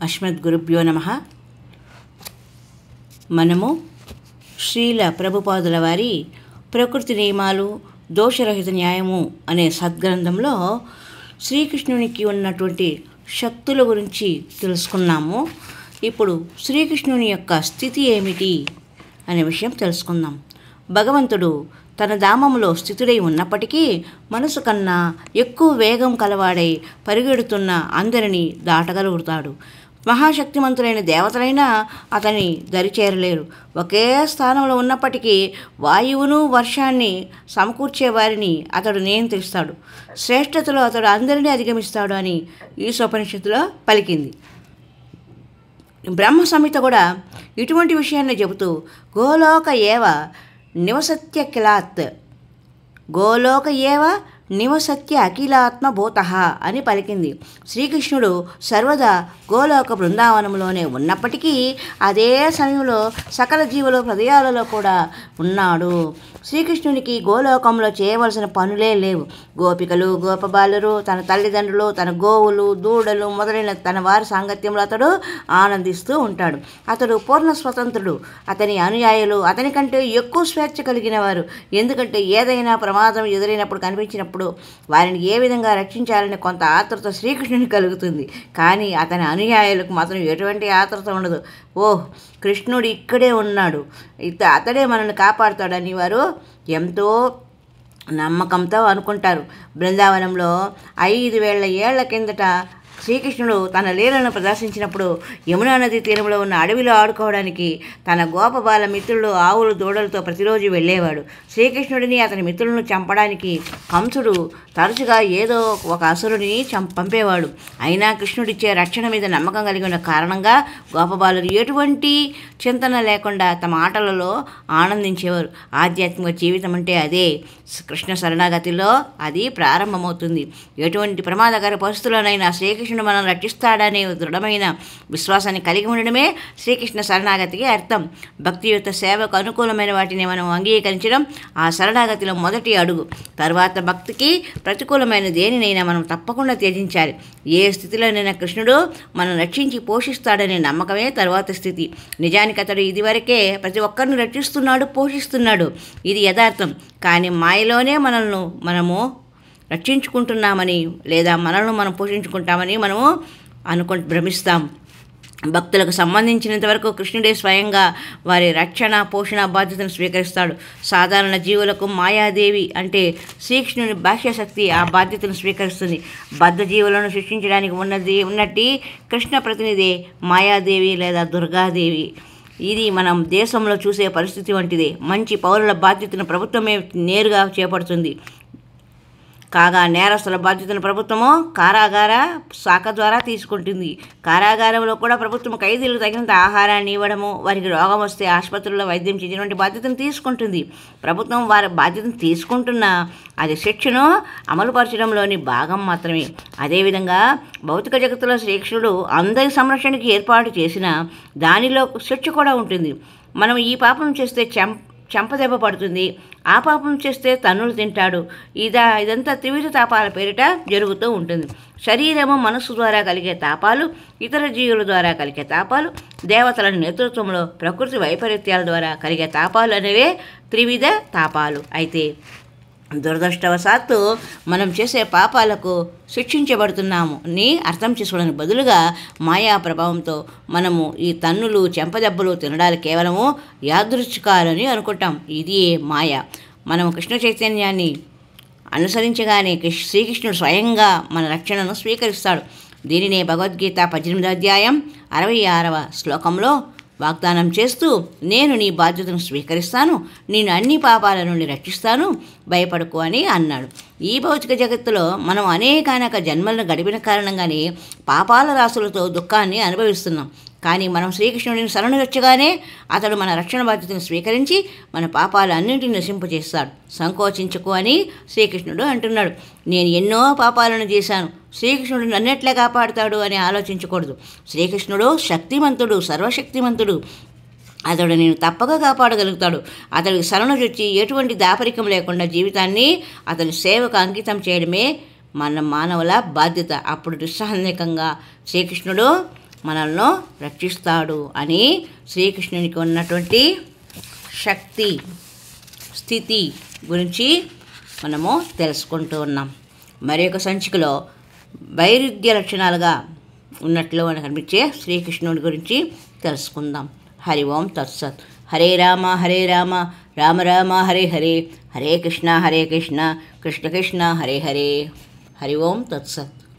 అస్మద్గురుభ్యో నమః. మనము శ్రీల ప్రభుపాదుల వారి ప్రకృతి నియమాలు దోషరహిత న్యాయము అనే సద్గ్రంథంలో శ్రీకృష్ణునికి ఉన్నటువంటి శక్తుల గురించి తెలుసుకున్నాము. ఇప్పుడు శ్రీకృష్ణుని యొక్క స్థితి ఏమిటి అనే విషయం తెలుసుకుందాం. భగవంతుడు తన ధామంలో స్థితుడై ఉన్నప్పటికీ మనసు కన్నా ఎక్కువ వేగం కలవాడై పరిగెడుతున్న అందరినీ దాటగలుగుతాడు. మహాశక్తిమంతులైన దేవతలైనా అతని దరిచేరలేరు. ఒకే స్థానంలో ఉన్నప్పటికీ వాయువును వర్షాన్ని సమకూర్చే వారిని అతడు నియంత్రిస్తాడు. శ్రేష్టతలో అతడు అందరినీ అధిగమిస్తాడు అని ఈశోపనిషత్తులో పలికింది. బ్రహ్మ సంహిత కూడా ఇటువంటి విషయాన్ని చెబుతూ గోలోక ఏవ నివసత్య కిలాత్ గోలోక ఏవ నివసత్య అఖిలాత్మభూతః అని పలికింది. శ్రీకృష్ణుడు సర్వదా గోలోక బృందావనంలోనే ఉన్నప్పటికీ అదే సమయంలో సకల జీవుల హృదయాలలో కూడా ఉన్నాడు. శ్రీకృష్ణునికి గోలోకంలో చేయవలసిన పనులే లేవు. గోపికలు, గోపబాలురు, తన తల్లిదండ్రులు, తన గోవులు, దూడలు మొదలైన తన వారి సాంగత్యంలో అతడు ఆనందిస్తూ ఉంటాడు. అతడు పూర్ణ స్వతంత్రుడు. అతని అనుయాయులు అతని కంటే ఎక్కువ స్వేచ్ఛ కలిగిన వారు. ఎందుకంటే ఏదైనా ప్రమాదం ఎదురైనప్పుడు కనిపించినప్పుడు వారిని ఏ విధంగా రక్షించాలని కొంత ఆతృత శ్రీకృష్ణుని కలుగుతుంది. కానీ అతని అనుయాయులకు మాత్రం ఎటువంటి ఆతృత ఉండదు. ఓహ్, కృష్ణుడు ఇక్కడే ఉన్నాడు, అతడే మనల్ని కాపాడుతాడని వారు ఎంతో నమ్మకంతో అనుకుంటారు. బృందావనంలో 5,000 ఏళ్ల కిందట శ్రీకృష్ణుడు తన లీలను ప్రదర్శించినప్పుడు యమునా నది తీరంలో ఉన్న అడవిలో ఆడుకోవడానికి తన గోపబాల మిత్రులు ఆవులు దూడలతో ప్రతిరోజు వెళ్ళేవాడు. శ్రీకృష్ణుడిని అతని మిత్రులను చంపడానికి కంసుడు తరచుగా ఏదో ఒక అసురుడిని పంపేవాడు. అయినా కృష్ణుడిచ్చే రక్షణ మీద నమ్మకం కలిగి ఉన్న కారణంగా గోపబాలురు ఎటువంటి చింతన లేకుండా తమ ఆటలలో ఆనందించేవారు. ఆధ్యాత్మిక జీవితం అంటే అదే. కృష్ణ శరణాగతిలో అది ప్రారంభమవుతుంది. ఎటువంటి ప్రమాదకర పరిస్థితుల్లోనైనా శ్రీకృష్ణుడు మనం రక్షిస్తాడనే దృఢమైన విశ్వాసాన్ని కలిగి ఉండడమే శ్రీకృష్ణ శరణాగతికి అర్థం. భక్తియుత సేవకు అనుకూలమైన వాటిని మనం అంగీకరించడం ఆ శరణాగతిలో మొదటి అడుగు. తర్వాత భక్తికి ప్రతికూలమైన దేనినైనా మనం తప్పకుండా త్యజించాలి. ఏ స్థితిలోనైనా కృష్ణుడు మనం రక్షించి పోషిస్తాడనే నమ్మకమే తర్వాత స్థితి. నిజానికి అతడు ఇదివరకే ప్రతి ఒక్కరిని రక్షిస్తున్నాడు, పోషిస్తున్నాడు. ఇది యథార్థం. కానీ మాయలోనే మనము రక్షించుకుంటున్నామని లేదా మనల్ని మనం పోషించుకుంటామని మనము భ్రమిస్తాం. భక్తులకు సంబంధించినంత వరకు కృష్ణుడే స్వయంగా వారి రక్షణ, పోషణ బాధ్యతను స్వీకరిస్తాడు. సాధారణ జీవులకు మాయాదేవి అంటే శ్రీకృష్ణుని బాహ్యశక్తి ఆ బాధ్యతను స్వీకరిస్తుంది. బద్ధ జీవులను సృష్టించడానికి ఉన్నట్టి కృష్ణ ప్రతినిధి మాయాదేవి లేదా దుర్గాదేవి. ఇది మనం దేశంలో చూసే పరిస్థితి వంటిదే. మంచి పౌరుల బాధ్యతను ప్రభుత్వమే నేరుగా చేపడుతుంది. కాగా నేరస్తుల బాధ్యతను ప్రభుత్వము కారాగార శాఖ ద్వారా తీసుకుంటుంది. కారాగారంలో కూడా ప్రభుత్వం ఖైదీలకు తగినంత ఆహారాన్ని ఇవ్వడము, వారికి రోగం వస్తే ఆసుపత్రుల్లో వైద్యం చేసినటువంటి బాధ్యతను తీసుకుంటుంది. ప్రభుత్వం వారి బాధ్యతను తీసుకుంటున్నా అది శిక్షను అమలుపరచడంలోని భాగం మాత్రమే. అదేవిధంగా భౌతిక జగత్తులో శ్రీకృష్ణుడు అందరి సంరక్షణకి ఏర్పాటు చేసిన దానిలో శిక్ష కూడా ఉంటుంది. మనం ఈ పాపం చేస్తే చెంపదెబ్బ పడుతుంది, ఆ పాపం చేస్తే తన్నులు తింటాడు. ఇదంతా త్రివిధ తాపాల పేరిట జరుగుతూ ఉంటుంది. శరీరము, మనస్సు ద్వారా కలిగే తాపాలు, ఇతర జీవుల ద్వారా కలిగే తాపాలు, దేవతల నేతృత్వంలో ప్రకృతి వైపరీత్యాల ద్వారా కలిగే తాపాలు అనేవే త్రివిధ తాపాలు. అయితే దురదృష్టవశాత్తు మనం చేసే పాపాలకు శిక్షించబడుతున్నాము అని అర్థం చేసుకోవడానికి బదులుగా మాయా ప్రభావంతో మనము ఈ తన్నులు, చెంపదెబ్బలు తినడాలు కేవలము యాదృచ్ఛికాలని అనుకుంటాం. ఇది మాయ. మనము కృష్ణ చైతన్యాన్ని అనుసరించగానే శ్రీకృష్ణుడు స్వయంగా మన రక్షణను స్వీకరిస్తాడు. దీనినే భగవద్గీత 18వ అధ్యాయం 66వ శ్లోకంలో వాగ్దానం చేస్తూ, నేను నీ బాధ్యతను స్వీకరిస్తాను, నేను అన్ని పాపాల నుండి రక్షిస్తాను, భయపడకు అని అన్నాడు. ఈ భౌతిక జగత్తులో మనం అనేక జన్మలను గడిపిన కారణంగానే పాపాల రాశులతో దుఃఖాన్ని అనుభవిస్తున్నాం. కానీ మనం శ్రీకృష్ణుడిని శరణొచ్చగానే అతడు మన రక్షణ బాధ్యతను స్వీకరించి మన పాపాలు అన్నింటినీ నశింపజేస్తాడు. సంకోచించకు అని శ్రీకృష్ణుడు అంటున్నాడు. నేను ఎన్నో పాపాలను చేశాను, శ్రీకృష్ణుడు నన్నెట్లా కాపాడుతాడు అని ఆలోచించకూడదు. శ్రీకృష్ణుడు శక్తిమంతుడు, సర్వశక్తిమంతుడు. అతడు నేను తప్పక కాపాడగలుగుతాడు. అతడికి శరణొచ్చి ఎటువంటి దాపరికం లేకుండా జీవితాన్ని అతని సేవకు అంకితం చేయడమే మన మానవుల బాధ్యత. అప్పుడు నిస్సందేహంగా శ్రీకృష్ణుడు మనల్ని రక్షిస్తాడు అని శ్రీకృష్ణునికి ఉన్నటువంటి శక్తి స్థితి గురించి మనము తెలుసుకుంటూ ఉన్నాం. మరి ఒక సంచికలో వైరుధ్య లక్షణాలుగా ఉన్నట్లు మనకు కనిపించే శ్రీకృష్ణుడి గురించి తెలుసుకుందాం. హరి ఓం తత్సత్. హరే రామ రామ రామ హరే హరే, హరే కృష్ణ కృష్ణ కృష్ణ హరే హరే. హరి ఓం తత్సత్.